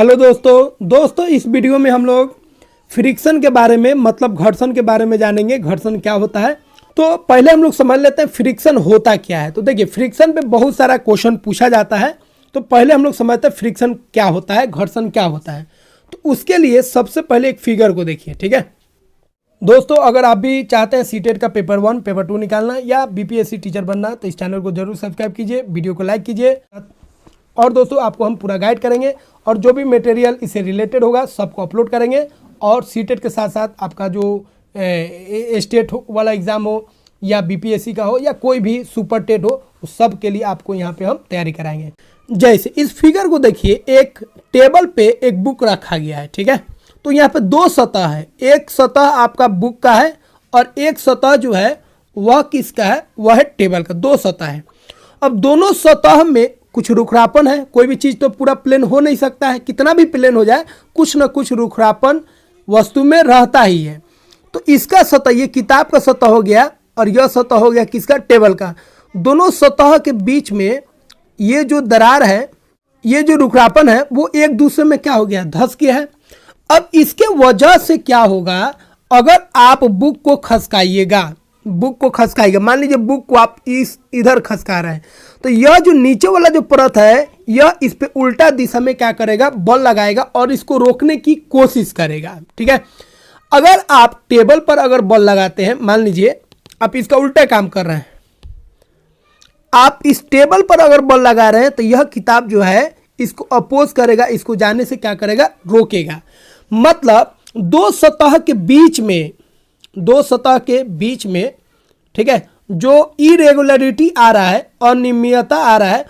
Hello दोस्तों इस video में हम लोग फ्रिक्शन के बारे में मतलब घर्षण के बारे में जानेंगे। घर्षण क्या होता है तो पहले हम लोग समझ लेते हैं फ्रिक्शन होता क्या है। तो देखिए फ्रिक्शन पे बहुत सारा क्वेश्चन पूछा जाता है, तो पहले हम लोग समझते हैं फ्रिक्शन क्या होता है, घर्षण क्या होता है। तो उसके लिए सबसे पहले एक फिगर को देखिए, ठीक है दोस्तों। अगर आप भी चाहते हैं सीटेट का पेपर 1 पेपर 2 निकालना या बीपीएससी टीचर बनना तो इस चैनल को जरूर सब्सक्राइब कीजिए, वीडियो को लाइक कीजिए। और दोस्तों आपको हम पूरा गाइड करेंगे और जो भी मटेरियल इससे रिलेटेड होगा सबको अपलोड करेंगे। और सीटेट के साथ साथ आपका जो स्टेट वाला एग्ज़ाम हो या बीपीएससी का हो या कोई भी सुपर टेट हो, उस सब के लिए आपको यहाँ पे हम तैयारी कराएंगे। जैसे इस फिगर को देखिए, एक टेबल पे एक बुक रखा गया है, ठीक है। तो यहाँ पे दो सतह है, एक सतह आपका बुक का है और एक सतह जो है वह किसका है, वह है टेबल का। दो सतह है। अब दोनों सतह में कुछ रुखरापन है, कोई भी चीज़ तो पूरा प्लेन हो नहीं सकता है, कितना भी प्लेन हो जाए कुछ ना कुछ रुखरापन वस्तु में रहता ही है। तो इसका सतह, ये किताब का सतह हो गया और यह सतह हो गया किसका, टेबल का। दोनों सतह के बीच में ये जो दरार है, ये जो रुखरापन है वो एक दूसरे में क्या हो गया, धंस गया है। अब इसके वजह से क्या होगा, अगर आप बुक को खसकाइएगा, बुक को खसकाएगा, मान लीजिए बुक को आप इधर खसका रहे हैं, तो यह जो नीचे वाला जो परत है यह इस पे उल्टा दिशा में क्या करेगा, बल लगाएगा और इसको रोकने की कोशिश करेगा, ठीक है। अगर आप टेबल पर अगर बल लगाते हैं, मान लीजिए आप इसका उल्टा काम कर रहे हैं, आप इस टेबल पर अगर बल लगा रहे हैं तो यह किताब जो है इसको अपोज करेगा, इसको जाने से क्या करेगा, रोकेगा। मतलब दो सतह के बीच में ठीक है, जो इरेगुलरिटी आ रहा है, अनियमितता आ रहा है,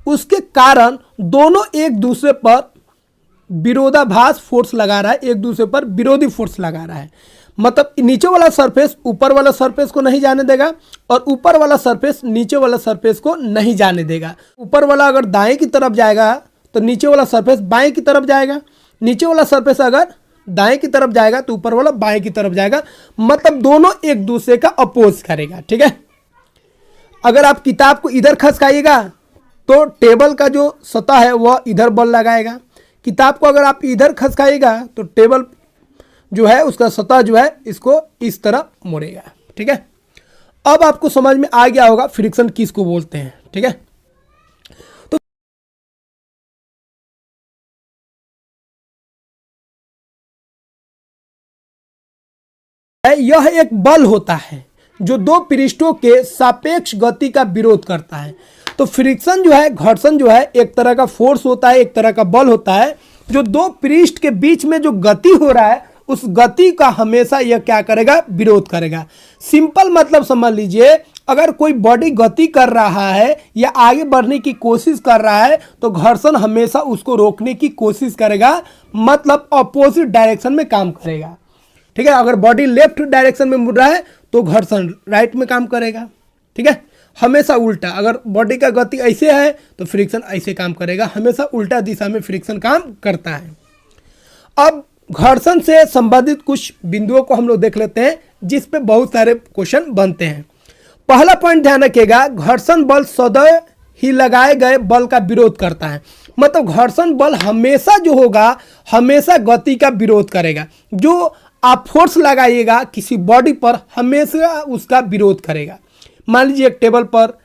उसके कारण दोनों एक दूसरे पर विरोधाभास फोर्स लगा रहा है, एक दूसरे पर विरोधी फोर्स लगा रहा है। मतलब नीचे वाला सरफेस ऊपर वाला सरफेस को नहीं जाने देगा और ऊपर वाला सरफेस नीचे वाला सरफेस को नहीं जाने देगा। ऊपर वाला अगर दाएं की तरफ जाएगा तो नीचे वाला सरफेस बाएं की तरफ जाएगा, नीचे वाला सरफेस अगर दाएं की तरफ जाएगा तो ऊपर वाला बाएं की तरफ जाएगा। मतलब दोनों एक दूसरे का अपोज करेगा, ठीक है। अगर आप किताब को इधर खसकाइएगा तो टेबल का जो सतह है वह इधर बल लगाएगा, किताब को अगर आप इधर खसकाइएगा तो टेबल जो है उसका सतह जो है इसको इस तरह मोड़ेगा, ठीक है। अब आपको समझ में आ गया होगा फ्रिक्शन किसको बोलते हैं, ठीक है। यह एक बल होता है जो दो पृष्ठों के सापेक्ष गति का विरोध करता है। तो फ्रिक्शन जो है, घर्षण जो है, एक तरह का फोर्स होता है, एक तरह का बल होता है जो दो पृष्ठ के बीच में जो गति हो रहा है उस गति का हमेशा यह क्या करेगा, विरोध करेगा। सिंपल मतलब समझ लीजिए, अगर कोई बॉडी गति कर रहा है या आगे बढ़ने की कोशिश कर रहा है तो घर्षण हमेशा उसको रोकने की कोशिश करेगा, मतलब अपोजिट डायरेक्शन में काम करेगा, ठीक है। अगर बॉडी लेफ्ट डायरेक्शन में मुड़ रहा है तो घर्षण राइट में काम करेगा, ठीक है। हमेशा उल्टा, अगर बॉडी का गति ऐसे है तो फ्रिक्शन ऐसे काम करेगा, हमेशा उल्टा दिशा में फ्रिक्शन काम करता है। अब घर्षण से संबंधित कुछ बिंदुओं को हम लोग देख लेते हैं जिस पे बहुत सारे क्वेश्चन बनते हैं। पहला पॉइंट ध्यान रखिएगा, घर्षण बल सदैव ही लगाए गए बल का विरोध करता है। मतलब घर्षण बल हमेशा जो होगा हमेशा गति का विरोध करेगा। जो आप फोर्स लगाइएगा किसी बॉडी पर हमेशा उसका विरोध करेगा। मान लीजिए एक टेबल पर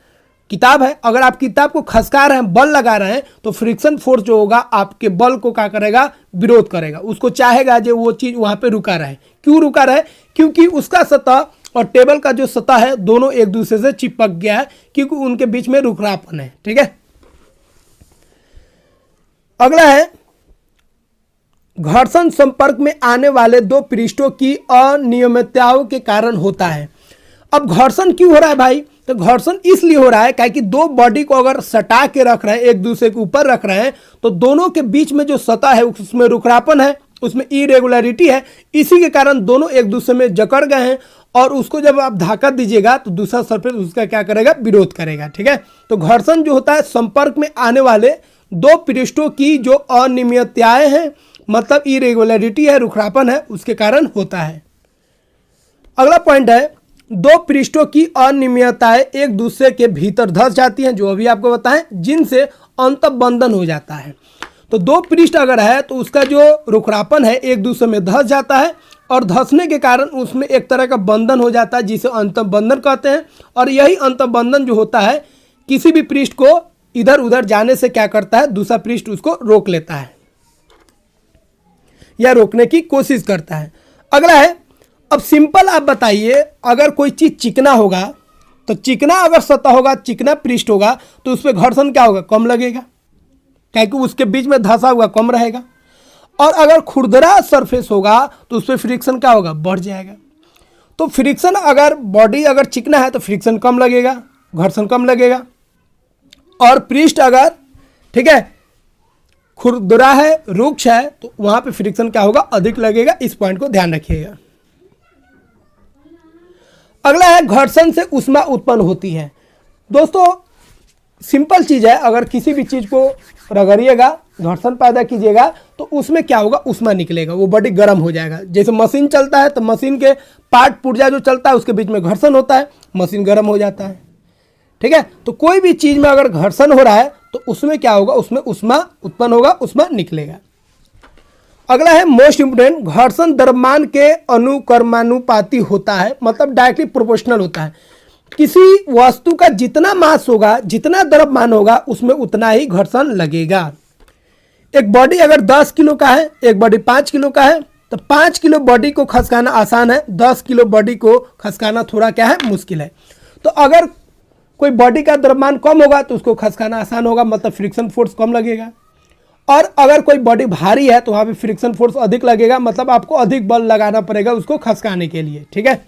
किताब है, अगर आप किताब को खसका रहे हैं, बल लगा रहे हैं, तो फ्रिक्शन फोर्स जो होगा आपके बल को क्या करेगा, विरोध करेगा। उसको चाहेगा जो वो चीज़ वहाँ पे रुका रहे। क्यों रुका रहे, क्योंकि उसका सतह और टेबल का जो सतह है दोनों एक दूसरे से चिपक गया है, क्योंकि उनके बीच में रुखरापन है, ठीक है। अगला है, घर्षण संपर्क में आने वाले दो पृष्ठों की अनियमितताओं के कारण होता है। अब घर्षण क्यों हो रहा है भाई, तो घर्षण इसलिए हो रहा है क्योंकि दो बॉडी को अगर सटा के रख रहे हैं, एक दूसरे के ऊपर रख रहे हैं, तो दोनों के बीच में जो सतह है उसमें रुखरापन है, उसमें इरेगुलरिटी है। इसी के कारण दोनों एक दूसरे में जकड़ गए हैं और उसको जब आप धक्का दीजिएगा तो दूसरा सरफेस उसका क्या करेगा, विरोध करेगा, ठीक है। तो घर्षण जो होता है संपर्क में आने वाले दो पृष्ठों की जो अनियमितताएं हैं, मतलब इरेगुलरिटी है, रुखरापन है, उसके कारण होता है। अगला पॉइंट है, दो पृष्ठों की अनियमितताएं एक दूसरे के भीतर धंस जाती हैं, जो अभी आपको बताएं, जिनसे अंतःबंधन हो जाता है। तो दो पृष्ठ अगर है तो उसका जो रुखरापन है एक दूसरे में धंस जाता है और धंसने के कारण उसमें एक तरह का बंधन हो जाता है जिसे अंतः बंधन कहते हैं। और यही अंतः बंधन जो होता है किसी भी पृष्ठ को इधर उधर जाने से क्या करता है, दूसरा पृष्ठ उसको रोक लेता है या रोकने की कोशिश करता है। अगला है, अब सिंपल आप बताइए, अगर कोई चीज़ चिकना होगा तो चिकना अगर सतह होगा, चिकना पृष्ठ होगा तो उस पर घर्षण क्या होगा, कम लगेगा, क्योंकि उसके बीच में धंसा हुआ कम रहेगा। और अगर खुरदरा सरफेस होगा तो उस पर फ्रिक्शन क्या होगा, बढ़ जाएगा। तो फ्रिक्शन अगर बॉडी अगर चिकना है तो फ्रिक्शन कम लगेगा, घर्षण कम लगेगा। और पृष्ठ अगर ठीक है खुरदरा है, रुक्ष है, तो वहां पे फ्रिक्शन क्या होगा, अधिक लगेगा। इस पॉइंट को ध्यान रखिएगा। अगला है, घर्षण से ऊष्मा उत्पन्न होती है। दोस्तों सिंपल चीज है, अगर किसी भी चीज को रगड़िएगा, घर्षण पैदा कीजिएगा तो उसमें क्या होगा, ऊष्मा निकलेगा, वो बॉडी गर्म हो जाएगा। जैसे मशीन चलता है तो मशीन के पार्ट पुर्जा जो चलता है उसके बीच में घर्षण होता है, मशीन गर्म हो जाता है। ठीक है, तो कोई भी चीज में अगर घर्षण हो रहा है तो उसमें क्या होगा, उसमें ऊष्मा उत्पन्न होगा, ऊष्मा निकलेगा। अगला है मोस्ट इंपोर्टेंट, घर्षण द्रव्यमान के अनुक्रमानुपाती होता है, मतलब डायरेक्टली प्रोपोर्शनल होता है। किसी वस्तु का जितना मास होगा, जितना द्रव्यमान होगा, उसमें उतना ही घर्षण लगेगा। एक बॉडी अगर 10 किलो का है, एक बॉडी 5 किलो का है, तो 5 किलो बॉडी को खसकाना आसान है, 10 किलो बॉडी को खसकाना थोड़ा क्या है, मुश्किल है। तो अगर कोई बॉडी का द्रव्यमान कम होगा तो उसको खसकाना आसान होगा, मतलब फ्रिक्शन फोर्स कम लगेगा। और अगर कोई बॉडी भारी है तो वहाँ पे फ्रिक्शन फोर्स अधिक लगेगा, मतलब आपको अधिक बल लगाना पड़ेगा उसको खसकाने के लिए। ठीक है,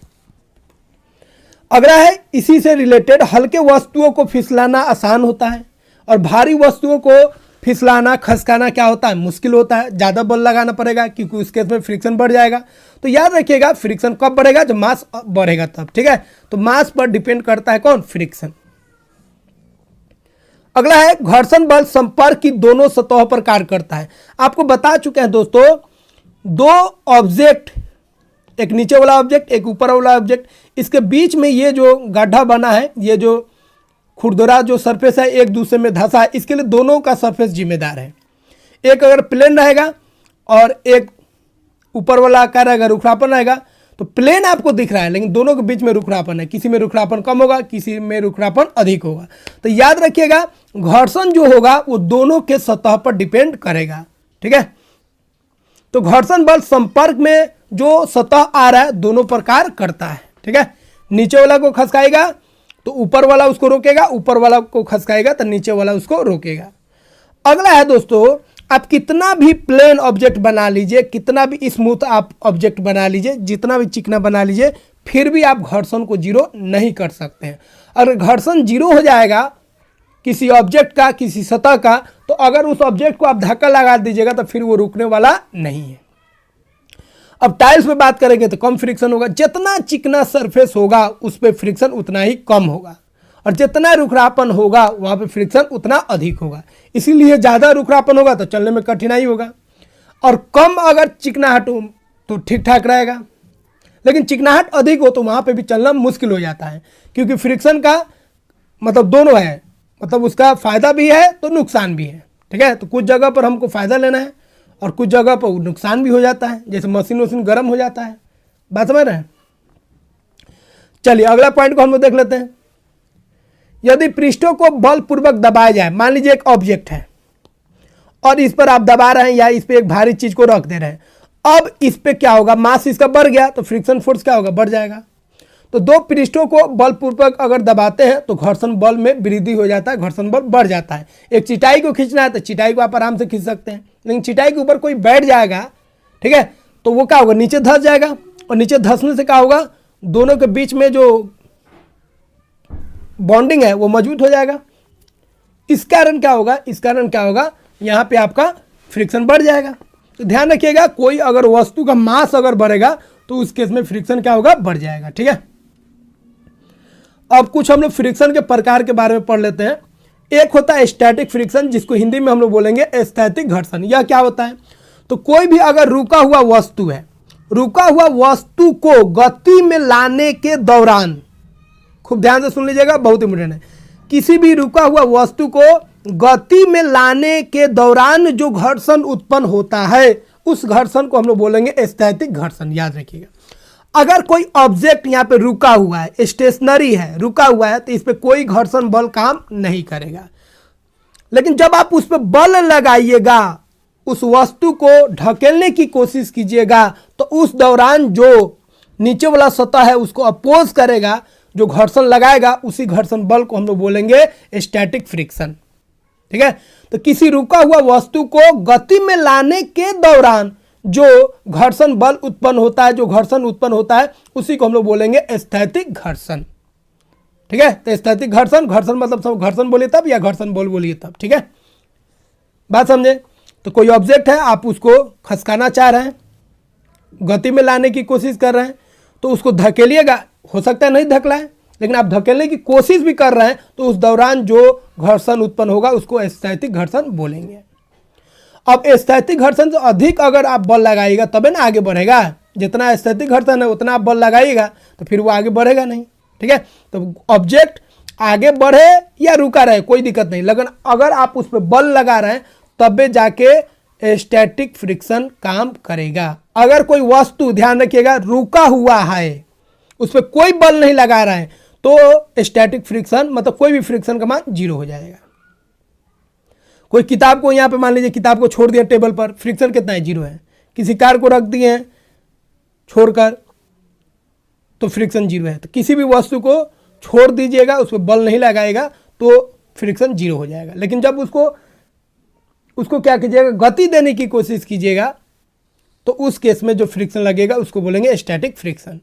अगला है, इसी से रिलेटेड हल्के वस्तुओं को फिसलाना आसान होता है और भारी वस्तुओं को फिसलाना खसकाना क्या होता है, मुश्किल होता है, ज़्यादा बल लगाना पड़ेगा, क्योंकि उस केस में फ्रिक्शन बढ़ जाएगा। तो याद रखिएगा, फ्रिक्शन कब बढ़ेगा, जब मास बढ़ेगा तब। ठीक है, तो मास पर डिपेंड करता है कौन, फ्रिक्शन। अगला है, घर्षण बल संपर्क की दोनों सतहों पर कार्य करता है। आपको बता चुके हैं दोस्तों, दो ऑब्जेक्ट, एक नीचे वाला ऑब्जेक्ट, एक ऊपर वाला ऑब्जेक्ट, इसके बीच में ये जो गड्ढा बना है, ये जो खुरदरा जो सरफेस है एक दूसरे में धंसा है, इसके लिए दोनों का सरफेस जिम्मेदार है। एक अगर प्लेन रहेगा और एक ऊपर वाला आकार अगर रुखरापन रहेगा, तो प्लेन आपको दिख रहा है लेकिन दोनों के बीच में रुखरापन है, किसी में रुखरापन कम होगा, किसी में रुखरापन अधिक होगा। तो याद रखिएगा, घर्षण जो होगा वो दोनों के सतह पर डिपेंड करेगा। ठीक है, तो घर्षण बल संपर्क में जो सतह आ रहा है दोनों प्रकार करता है। ठीक है, नीचे वाला को खसकाएगा तो ऊपर वाला उसको रोकेगा, ऊपर वाला को खसकाएगा तो नीचे वाला उसको रोकेगा। अगला है दोस्तों, आप कितना भी प्लेन ऑब्जेक्ट बना लीजिए, कितना भी स्मूथ आप ऑब्जेक्ट बना लीजिए, जितना भी चिकना बना लीजिए, फिर भी आप घर्षण को जीरो नहीं कर सकते हैं। अगर घर्षण जीरो हो जाएगा किसी ऑब्जेक्ट का, किसी सतह का, तो अगर उस ऑब्जेक्ट को आप धक्का लगा दीजिएगा तो फिर वो रुकने वाला नहीं है। अब टाइल्स पे बात करेंगे तो कम फ्रिक्शन होगा, जितना चिकना सरफेस होगा उस पर फ्रिक्शन उतना ही कम होगा, और जितना रुखरापन होगा वहाँ पे फ्रिक्शन उतना अधिक होगा। इसीलिए ज़्यादा रुखरापन होगा तो चलने में कठिनाई होगा, और कम अगर चिकनाहट हो तो ठीक ठाक रहेगा, लेकिन चिकनाहट अधिक हो तो वहाँ पे भी चलना मुश्किल हो जाता है, क्योंकि फ्रिक्शन का मतलब दोनों है, मतलब उसका फ़ायदा भी है तो नुकसान भी है। ठीक है, तो कुछ जगह पर हमको फ़ायदा लेना है और कुछ जगह पर नुकसान भी हो जाता है, जैसे मशीन वशीन गर्म हो जाता है। बात समझ रहे हैं? चलिए अगला पॉइंट को हम लोग देख लेते हैं। यदि पृष्ठों को बलपूर्वक दबाया जाए, मान लीजिए एक ऑब्जेक्ट है और इस पर आप दबा रहे हैं या इस पर एक भारी चीज को रख दे रहे हैं, अब इस पे क्या होगा, मास इसका बढ़ गया तो फ्रिक्शन फोर्स क्या होगा, बढ़ जाएगा। तो दो पृष्ठों को बलपूर्वक अगर दबाते हैं तो घर्षण बल में वृद्धि हो जाता है, घर्षण बल बढ़ जाता है। एक चिटाई को खींचना है तो चिटाई को आप आराम से खींच सकते हैं, लेकिन चिटाई के ऊपर कोई बैठ जाएगा, ठीक है, तो वो क्या होगा, नीचे धंस जाएगा, और नीचे धंसने से क्या होगा, दोनों के बीच में जो बॉन्डिंग है वो मजबूत हो जाएगा। इस कारण क्या होगा, यहाँ पे आपका फ्रिक्शन बढ़ जाएगा। तो ध्यान रखिएगा, कोई अगर वस्तु का मास अगर बढ़ेगा तो उस केस में फ्रिक्शन क्या होगा, बढ़ जाएगा। ठीक है, अब कुछ हम लोग फ्रिक्शन के प्रकार के बारे में पढ़ लेते हैं। एक होता है स्टैटिक फ्रिक्शन, जिसको हिंदी में हम लोग बोलेंगे स्थैतिक घर्षण। यह क्या होता है, तो कोई भी अगर रुका हुआ वस्तु है, रुका हुआ वस्तु को गति में लाने के दौरान, खूब ध्यान से सुन लीजिएगा, बहुत इंपोर्टेंट है, किसी भी रुका हुआ वस्तु को गति में लाने के दौरान जो घर्षण उत्पन्न होता है उस घर्षण को हम लोग बोलेंगे स्थैतिक घर्षण। याद रखिएगा, अगर कोई ऑब्जेक्ट यहाँ पे रुका हुआ है, स्टेशनरी है, रुका हुआ है, तो इस पे कोई घर्षण बल काम नहीं करेगा। लेकिन जब आप उस पर बल लगाइएगा, उस वस्तु को ढकेलने की कोशिश कीजिएगा, तो उस दौरान जो नीचे वाला सतह है उसको अपोज करेगा, जो घर्षण लगाएगा, उसी घर्षण बल को हम लोग बोलेंगे स्टैटिक फ्रिक्शन। ठीक है, तो किसी रुका हुआ वस्तु को गति में लाने के दौरान जो घर्षण बल उत्पन्न होता है, जो घर्षण उत्पन्न होता है, उसी को हम लोग बोलेंगे स्थैतिक घर्षण। ठीक है, तो स्थैतिक घर्षण, घर्षण मतलब सब घर्षण बोलिए तब या घर्षण बल बोलिए तब। ठीक है, बात समझे। तो कोई ऑब्जेक्ट है, आप उसको खसकाना चाह रहे हैं, गति में लाने की कोशिश कर रहे हैं, तो उसको धकेलिएगा, हो सकता है नहीं धकलाए, लेकिन आप धकेलने की कोशिश भी कर रहे हैं, तो उस दौरान जो घर्षण उत्पन्न होगा उसको स्थैतिक घर्षण बोलेंगे। अब स्थैतिक घर्षण से अधिक अगर आप बल लगाइएगा तबे ना आगे बढ़ेगा। जितना स्थैतिक घर्षण है उतना आप बल लगाइएगा तो फिर वो आगे बढ़ेगा नहीं। ठीक है, तो ऑब्जेक्ट आगे बढ़े या रुका रहे कोई दिक्कत नहीं, लेकिन अगर आप उस पर बल लगा रहे हैं तबे जाके स्टैटिक फ्रिक्शन काम करेगा। अगर कोई वस्तु, ध्यान रखिएगा, रुका हुआ है, उस पर कोई बल नहीं लगा रहा है, तो स्टैटिक फ्रिक्शन मतलब कोई भी फ्रिक्शन का मान 0 हो जाएगा। कोई किताब को यहाँ पे मान लीजिए, किताब को छोड़ दिया टेबल पर, फ्रिक्शन कितना है? 0 है। किसी कार को रख दिए हैं छोड़कर, तो फ्रिक्शन 0 है। तो किसी भी वस्तु को छोड़ दीजिएगा, उस पर बल नहीं लगाएगा तो फ्रिक्शन 0 हो जाएगा। लेकिन जब उसको क्या कीजिएगा, गति देने की कोशिश कीजिएगा, तो उस केस में जो फ्रिक्शन लगेगा उसको बोलेंगे स्टैटिक फ्रिक्शन।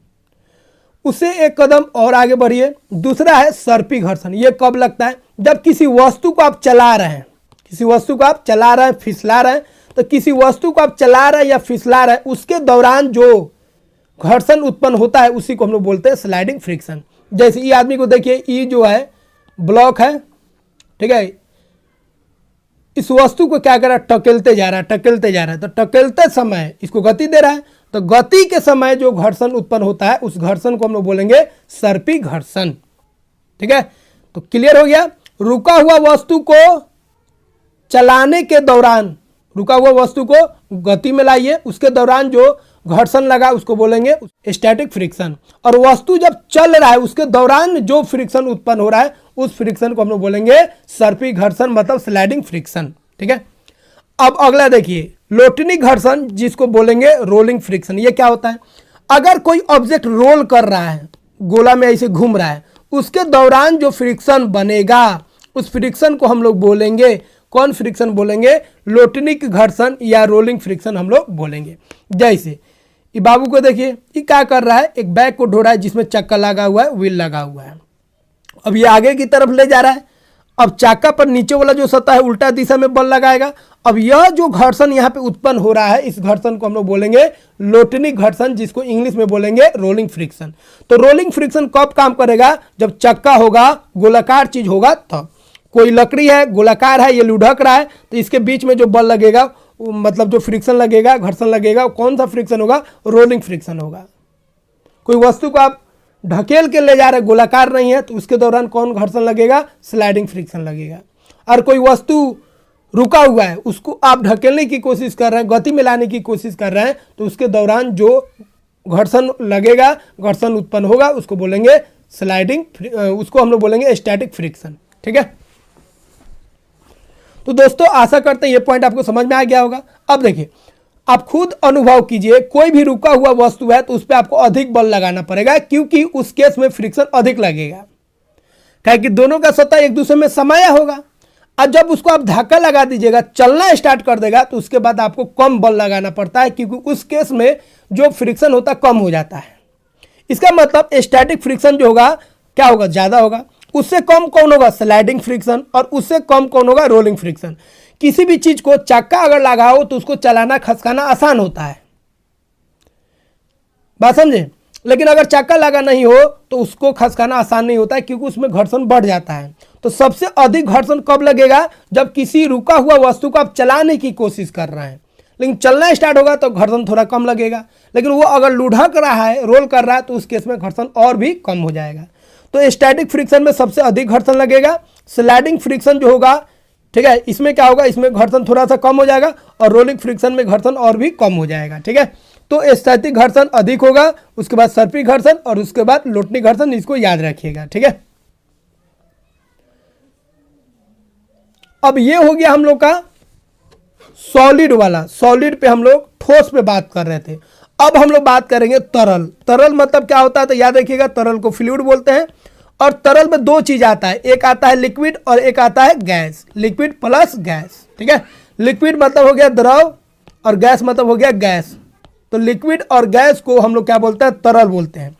उससे एक कदम और आगे बढ़िए, दूसरा है सर्पी घर्षण। ये कब लगता है? जब किसी वस्तु को आप चला रहे हैं, किसी वस्तु को आप चला रहे हैं, फिसला रहे हैं, तो किसी वस्तु को आप चला रहे हैं या फिसला रहे हैं, उसके दौरान जो घर्षण उत्पन्न होता है उसी को हम लोग बोलते हैं स्लाइडिंग फ्रिक्शन। जैसे ये आदमी को देखिए, ये जो है ब्लॉक है, ठीक है, इस वस्तु को क्या कर रहा है, टकेलते जा रहा है, टकेलते जा रहा है। तो टकेलते समय इसको गति दे रहा है, तो गति के समय जो घर्षण उत्पन्न होता है उस घर्षण को हम लोग बोलेंगे सर्पी घर्षण। ठीक है, तो क्लियर हो गया। रुका हुआ वस्तु को चलाने के दौरान, रुका हुआ वस्तु को गति में लाइए, उसके दौरान जो घर्षण लगा उसको बोलेंगे स्टैटिक फ्रिक्शन। और वस्तु जब चल रहा है उसके दौरान जो फ्रिक्शन उत्पन्न हो रहा है उस फ्रिक्शन को हम लोग बोलेंगे सर्पी घर्षण मतलब स्लाइडिंग फ्रिक्शन। ठीक है, अब अगला देखिए, लोटनी घर्षण जिसको बोलेंगे रोलिंग फ्रिक्शन। ये क्या होता है? अगर कोई ऑब्जेक्ट रोल कर रहा है, गोला में ऐसे घूम रहा है, उसके दौरान जो फ्रिक्शन बनेगा उस फ्रिक्शन को हम लोग बोलेंगे, कौन फ्रिक्शन बोलेंगे? लोटनिक घर्षण या रोलिंग फ्रिक्शन हम लोग बोलेंगे। जैसे ये बाबू को देखिए, ये क्या कर रहा है, एक बैग को ढो रहा है जिसमें चक्का लगा हुआ है, व्हील लगा हुआ है। अब ये आगे की तरफ ले जा रहा है, अब चाका पर नीचे वाला जो सतह है उल्टा दिशा में बल लगाएगा। अब यह जो घर्षण यहाँ पे उत्पन्न हो रहा है, इस घर्षण को हम लोग बोलेंगे लोटनिक घर्षण, जिसको इंग्लिश में बोलेंगे रोलिंग फ्रिक्शन। तो रोलिंग फ्रिक्शन कब काम करेगा? जब चक्का होगा, गोलाकार चीज होगा तब। कोई लकड़ी है, गोलाकार है, ये लुढ़क रहा है, तो इसके बीच में जो बल लगेगा, मतलब जो फ्रिक्शन लगेगा, घर्षण लगेगा, कौन सा फ्रिक्शन होगा? रोलिंग फ्रिक्शन होगा। कोई वस्तु को आप ढकेल के ले जा रहे, गोलाकार नहीं है, तो उसके दौरान कौन घर्षण लगेगा? स्लाइडिंग फ्रिक्शन लगेगा। और कोई वस्तु रुका हुआ है, उसको आप ढकेलने की कोशिश कर रहे हैं, गति में लाने की कोशिश कर रहे हैं, तो उसके दौरान जो घर्षण लगेगा, घर्षण उत्पन्न होगा, उसको बोलेंगे स्लाइडिंग, उसको हम लोग बोलेंगे स्टैटिक फ्रिक्शन। ठीक है, तो दोस्तों आशा करते हैं ये पॉइंट आपको समझ में आ गया होगा। अब देखिए, आप खुद अनुभव कीजिए, कोई भी रुका हुआ वस्तु है तो उस पर आपको अधिक बल लगाना पड़ेगा, क्योंकि उस केस में फ्रिक्शन अधिक लगेगा, क्या कि दोनों का सतह एक दूसरे में समाया होगा। और जब उसको आप धक्का लगा दीजिएगा, चलना स्टार्ट कर देगा, तो उसके बाद आपको कम बल लगाना पड़ता है, क्योंकि उस केस में जो फ्रिक्शन होता है कम हो जाता है। इसका मतलब स्टैटिक फ्रिक्शन जो होगा क्या होगा? ज़्यादा होगा। उससे कम कौन होगा? Sliding friction. और उससे कम कौन होगा? Rolling friction. किसी भी चीज को चक्का अगर लगाओ तो उसको चलाना, खसकाना आसान होता है, बात समझे। लेकिन अगर चक्का लगा नहीं हो तो उसको खसकाना आसान नहीं होता है, क्योंकि उसमें घर्षण बढ़ जाता है। तो सबसे अधिक घर्षण कब लगेगा? जब किसी रुका हुआ वस्तु को आप चलाने की कोशिश कर रहे हैं, लेकिन चलना स्टार्ट होगा तो घर्षण थोड़ा कम लगेगा। लेकिन वो अगर लुढ़क रहा है, रोल कर रहा है, तो उस केस में घर्षण और भी कम हो जाएगा। तो स्टैटिक फ्रिक्शन में सबसे अधिक घर्षण लगेगा। स्लाइडिंग फ्रिक्शन जो होगा ठीक है। इसमें क्या होगा, इसमें घर्षण थोड़ा सा कम हो जाएगा और रोलिंग फ्रिक्शन में घर्षण और भी कम हो जाएगा। ठीक है, तो स्थैतिक घर्षण अधिक होगा, उसके बाद सर्पी घर्षण और उसके बाद लोटनी घर्षण, इसको याद रखिएगा। ठीक है, अब ये हो गया हम लोग का सॉलिड वाला। सॉलिड पे हम लोग ठोस पे बात कर रहे थे। अब हम लोग बात करेंगे तरल। तरल मतलब क्या होता है, तो याद रखिएगा तरल को फ्लूइड बोलते हैं। और तरल में दो चीज आता है, एक आता है लिक्विड और एक आता है गैस। Liquid plus gas. ठीक है, लिक्विड मतलब हो गया द्रव और गैस मतलब हो गया गैस। तो लिक्विड और गैस को हम लोग क्या बोलते हैं, तरल बोलते हैं।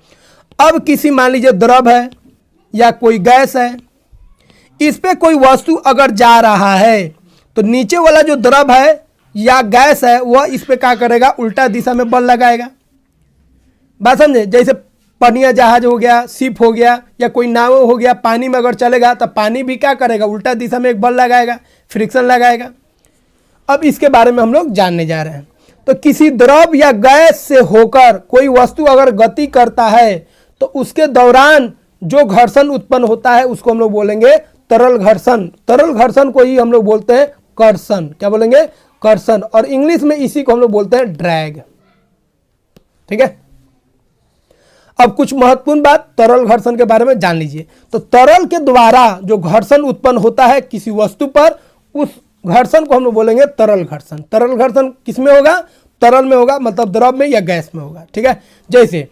अब किसी मान लीजिए द्रव है या कोई गैस है, इस पे कोई वस्तु अगर जा रहा है तो नीचे वाला जो द्रव है या गैस है वह इस पे क्या करेगा, उल्टा दिशा में बल लगाएगा। बात समझे, जैसे पनिया जहाज हो गया, शिप हो गया या कोई नाव हो गया, पानी में अगर चलेगा तो पानी भी क्या करेगा, उल्टा दिशा में एक बल लगाएगा, फ्रिक्शन लगाएगा। अब इसके बारे में हम लोग जानने जा रहे हैं। तो किसी द्रव या गैस से होकर कोई वस्तु अगर गति करता है तो उसके दौरान जो घर्षण उत्पन्न होता है उसको हम लोग बोलेंगे तरल घर्षण। तरल घर्षण को ही हम लोग बोलते हैं कर्षण। क्या बोलेंगे, कर्षण। और इंग्लिश में इसी को हम लोग बोलते हैं ड्रैग। ठीक है, अब कुछ महत्वपूर्ण बात तरल घर्षण के बारे में जान लीजिए। तो तरल के द्वारा जो घर्षण उत्पन्न होता है किसी वस्तु पर, उस घर्षण को हम लोग बोलेंगे तरल घर्षण। तरल घर्षण किसमें होगा, तरल में होगा, मतलब द्रव में या गैस में होगा। ठीक है, जैसे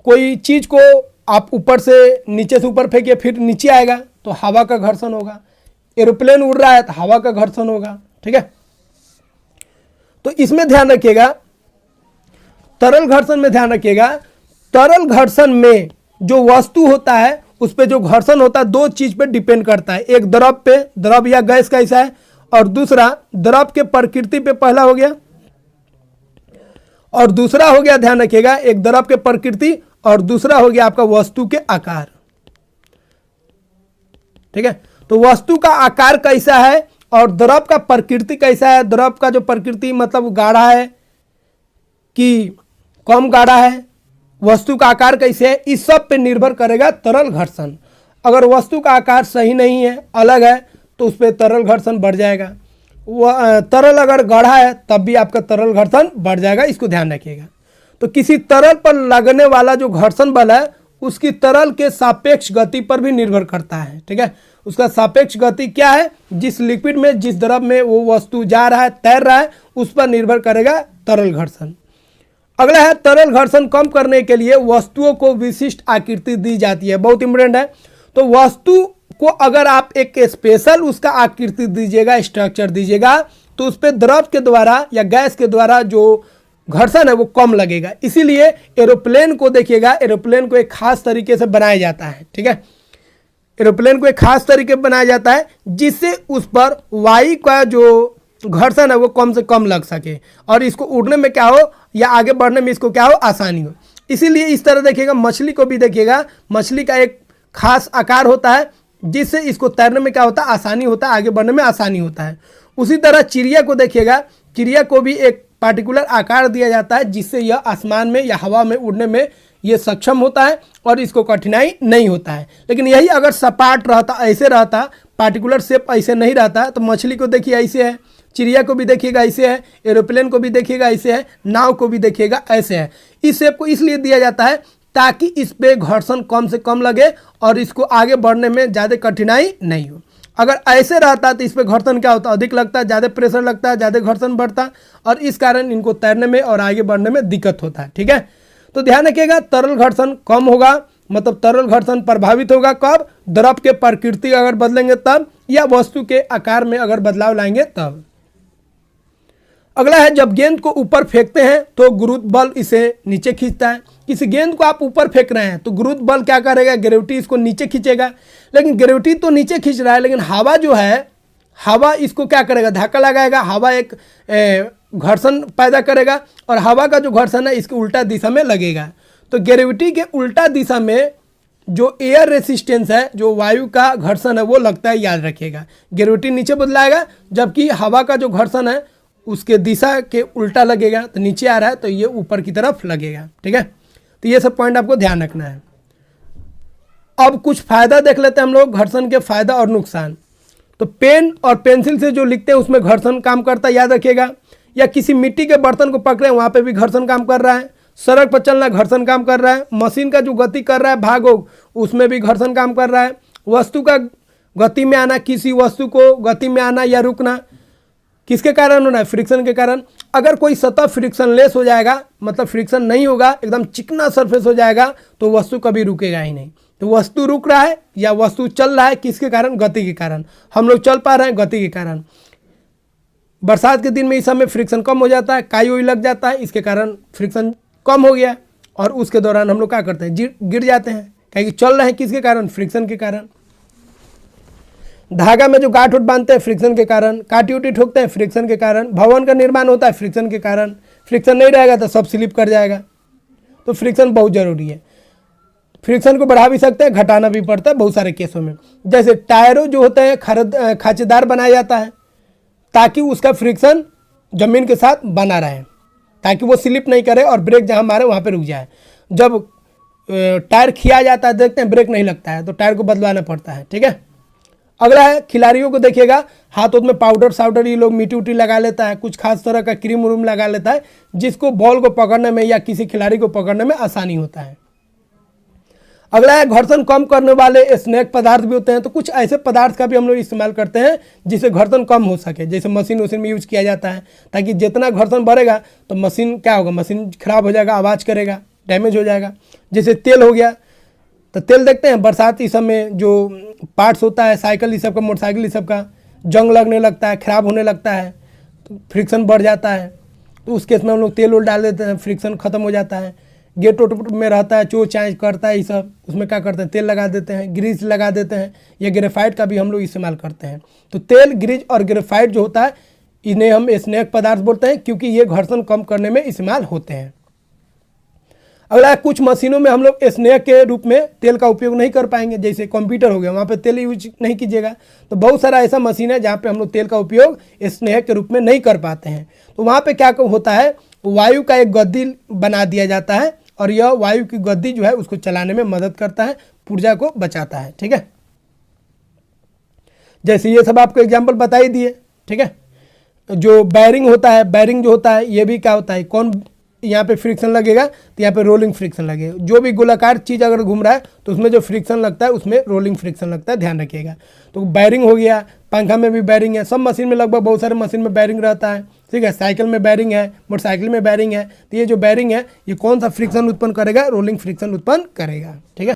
कोई चीज को आप ऊपर से नीचे से ऊपर फेंकिए फिर नीचे आएगा तो हवा का घर्षण होगा। एरोप्लेन उड़ रहा है तो हवा का घर्षण होगा। ठीक है, तो इसमें ध्यान रखिएगा, तरल घर्षण में ध्यान रखिएगा। तरल घर्षण में जो वस्तु होता है उस पे जो घर्षण होता है दो चीज पे डिपेंड करता है। एक द्रव पे, द्रव या गैस कैसा है, और दूसरा द्रव के प्रकृति पे, पहला हो गया, और दूसरा हो गया, ध्यान रखिएगा, एक द्रव के प्रकृति और दूसरा हो गया आपका वस्तु के आकार। ठीक है, तो वस्तु का आकार कैसा है और द्रव का प्रकृति कैसा है। द्रव का जो प्रकृति मतलब गाढ़ा है कि कम गाढ़ा है, वस्तु का आकार कैसे है, इस सब पे निर्भर करेगा तरल घर्षण। अगर वस्तु का आकार सही नहीं है, अलग है, तो उस पर तरल घर्षण बढ़ जाएगा। वह तरल अगर गाढ़ा है तब भी आपका तरल घर्षण बढ़ जाएगा, इसको ध्यान रखिएगा। तो किसी तरल पर लगने वाला जो घर्षण बल है उसकी तरल के सापेक्ष गति पर भी निर्भर करता है। ठीक है, उसका सापेक्ष गति क्या है, जिस लिक्विड में, जिस द्रव में वो वस्तु जा रहा है, तैर रहा है, उस पर निर्भर करेगा तरल घर्षण। अगला है तरल घर्षण कम करने के लिए वस्तुओं को विशिष्ट आकृति दी जाती है। बहुत इंपॉर्टेंट है। तो वस्तु को अगर आप एक स्पेशल उसका आकृति दीजिएगा, स्ट्रक्चर दीजिएगा, तो उस पर द्रव के द्वारा या गैस के द्वारा जो घर्षण है वो कम लगेगा। इसीलिए एरोप्लेन को देखिएगा, एरोप्लेन को एक खास तरीके से बनाया जाता है। ठीक है, एरोप्लेन को एक खास तरीके से बनाया जाता है जिससे उस पर वायु का जो घर्षण है वो कम से कम लग सके और इसको उड़ने में क्या हो या आगे बढ़ने में इसको क्या हो, आसानी हो। इसीलिए इस तरह देखिएगा, मछली को भी देखिएगा, मछली का एक खास आकार होता है जिससे इसको तैरने में क्या होता है, आसानी होता है, आगे बढ़ने में आसानी होता है। उसी तरह चिड़िया को देखिएगा, चिड़िया को भी एक पार्टिकुलर आकार दिया जाता है जिससे यह आसमान में या हवा में उड़ने में ये सक्षम होता है और इसको कठिनाई नहीं होता है। लेकिन यही अगर सपाट रहता, ऐसे रहता, पार्टिकुलर शेप ऐसे नहीं रहता, तो मछली को देखिए ऐसे है, चिड़िया को भी देखिएगा ऐसे है, एरोप्लेन को भी देखिएगा ऐसे है, नाव को भी देखिएगा ऐसे है। इस शेप को इसलिए दिया जाता है ताकि इस पे घर्षण कम से कम लगे और इसको आगे बढ़ने में ज़्यादा कठिनाई नहीं हो। अगर ऐसे रहता तो इस पे घर्षण क्या होता, अधिक लगता, ज़्यादा प्रेशर लगता, ज़्यादा घर्षण बढ़ता और इस कारण इनको तैरने में और आगे बढ़ने में दिक्कत होता है। ठीक है, तो ध्यान रखिएगा, तरल घर्षण कम होगा, मतलब तरल घर्षण प्रभावित होगा कब, द्रव के प्रकृति अगर बदलेंगे तब, या वस्तु के आकार में अगर बदलाव लाएंगे तब। अगला है, जब गेंद को ऊपर फेंकते हैं तो गुरुत्व बल इसे नीचे खींचता है। किसी गेंद को आप ऊपर फेंक रहे हैं तो गुरुत्व बल क्या करेगा, ग्रेविटी इसको नीचे खींचेगा। लेकिन ग्रेविटी तो नीचे खींच रहा है, लेकिन हवा जो है, हवा इसको क्या करेगा, धक्का लगाएगा, हवा एक घर्षण पैदा करेगा और हवा का जो घर्षण है इसके उल्टा दिशा में लगेगा। तो ग्रेविटी के उल्टा दिशा में जो एयर रेसिस्टेंस है, जो वायु का घर्षण है वो लगता है, याद रखिएगा। ग्रेविटी नीचे बदलाएगा जबकि हवा का जो घर्षण है उसके दिशा के उल्टा लगेगा, तो नीचे आ रहा है तो ये ऊपर की तरफ लगेगा। ठीक है, तो ये सब पॉइंट आपको ध्यान रखना है। अब कुछ फायदा देख लेते हैं हम लोग, घर्षण के फायदा और नुकसान। तो पेन और पेंसिल से जो लिखते हैं उसमें घर्षण काम करता है, याद रखिएगा। या किसी मिट्टी के बर्तन को पकड़े वहाँ पे भी घर्षण काम कर रहा है। सड़क पर चलना घर्षण काम कर रहा है। मशीन का जो गति कर रहा है भाग उसमें भी घर्षण काम कर रहा है। वस्तु का गति में आना, किसी वस्तु को गति में आना या रुकना किसके कारण होना है? फ्रिक्शन के कारण। अगर कोई सतह फ्रिक्शनलेस हो जाएगा, मतलब फ्रिक्शन नहीं होगा, एकदम चिकना सरफेस हो जाएगा, तो वस्तु कभी रुकेगा ही नहीं। तो वस्तु रुक रहा है या वस्तु चल रहा है किसके कारण? गति के कारण। हम लोग चल पा रहे हैं गति के कारण। बरसात के दिन में इस समय फ्रिक्शन कम हो जाता है, काई उई लग जाता है, इसके कारण फ्रिक्शन कम हो गया और उसके दौरान हम लोग क्या करते हैं? गिर जाते हैं, क्योंकि चल रहे हैं किसके कारण? फ्रिक्शन के कारण। धागा में जो गांठ उठ बांधते हैं फ्रिक्शन के कारण। काटी उटी ठोकते हैं फ्रिक्शन के कारण। भवन का निर्माण होता है फ्रिक्शन के कारण। फ्रिक्शन नहीं रहेगा तो सब स्लिप कर जाएगा। तो फ्रिक्शन बहुत ज़रूरी है। फ्रिक्शन को बढ़ा भी सकते हैं, घटाना भी पड़ता है बहुत सारे केसों में। जैसे टायरों जो होते हैं खांचेदार बनाया जाता है ताकि उसका फ्रिक्शन जमीन के साथ बना रहे, ताकि वो स्लिप नहीं करे और ब्रेक जहाँ मारे वहाँ पे रुक जाए। जब टायर खिया जाता है देखते हैं ब्रेक नहीं लगता है तो टायर को बदलवाना पड़ता है, ठीक है। अगला है खिलाड़ियों को देखिएगा, हाथों में पाउडर साउडर ये लोग मिट्टी उटी लगा लेता है, कुछ खास तरह का क्रीम व्रीम लगा लेता है जिसको बॉल को पकड़ने में या किसी खिलाड़ी को पकड़ने में आसानी होता है। अगला है घर्षण कम करने वाले स्नैक पदार्थ भी होते हैं। तो कुछ ऐसे पदार्थ का भी हम लोग इस्तेमाल करते हैं जिससे घर्षण कम हो सके। जैसे मशीन वशीन में यूज किया जाता है, ताकि जितना घर्षण बढ़ेगा तो मशीन क्या होगा? मशीन खराब हो जाएगा, आवाज़ करेगा, डैमेज हो जाएगा। जैसे तेल हो गया, तो तेल देखते हैं बरसात इस समय जो पार्ट्स होता है साइकिल इस सब का, मोटरसाइकिल इस सब का, जंग लगने लगता है, ख़राब होने लगता है, तो फ्रिक्शन बढ़ जाता है। तो उस केस में हम लोग तेल उल डाल देते हैं, फ्रिक्शन ख़त्म हो जाता है। गेट ओट में रहता है, चोट चाँच करता है, ये सब उसमें क्या करते हैं? तेल लगा देते हैं, ग्रीस लगा देते हैं, या ग्रेफाइट का भी हम लोग इस्तेमाल करते हैं। तो तेल, ग्रीज और ग्रेफाइट जो होता है इन्हें हम स्नैक पदार्थ बोलते हैं, क्योंकि ये घर्षण कम करने में इस्तेमाल होते हैं। अगला कुछ मशीनों में हम लोग स्नैक के रूप में तेल का उपयोग नहीं कर पाएंगे। जैसे कंप्यूटर हो गया, वहाँ पे तेल यूज नहीं कीजिएगा। तो बहुत सारा ऐसा मशीन है जहाँ पे हम लोग तेल का उपयोग स्नैक के रूप में नहीं कर पाते हैं। तो वहाँ पे क्या होता है? वायु का एक गद्दी बना दिया जाता है और यह वायु की गद्दी जो है उसको चलाने में मदद करता है, ऊर्जा को बचाता है, ठीक है। जैसे ये सब आपको एग्जाम्पल बता ही दिए, ठीक है। जो बैरिंग होता है, बैरिंग जो होता है ये भी क्या होता है? कौन यहाँ पे फ्रिक्शन लगेगा? तो यहाँ पे रोलिंग फ्रिक्शन लगेगा। जो भी गोलाकार चीज़ अगर घूम रहा है तो उसमें जो फ्रिक्शन लगता है उसमें रोलिंग फ्रिक्शन लगता है, ध्यान रखिएगा। तो बैरिंग हो गया, पंखा में भी बैरिंग है, सब मशीन में लगभग बहुत सारे मशीन में बैरिंग रहता है, ठीक है। साइकिल में बैरिंग है, मोटरसाइकिल में बैरिंग है। तो ये जो बैरिंग है ये कौन सा फ्रिक्शन उत्पन्न करेगा? रोलिंग फ्रिक्शन उत्पन्न करेगा, ठीक है।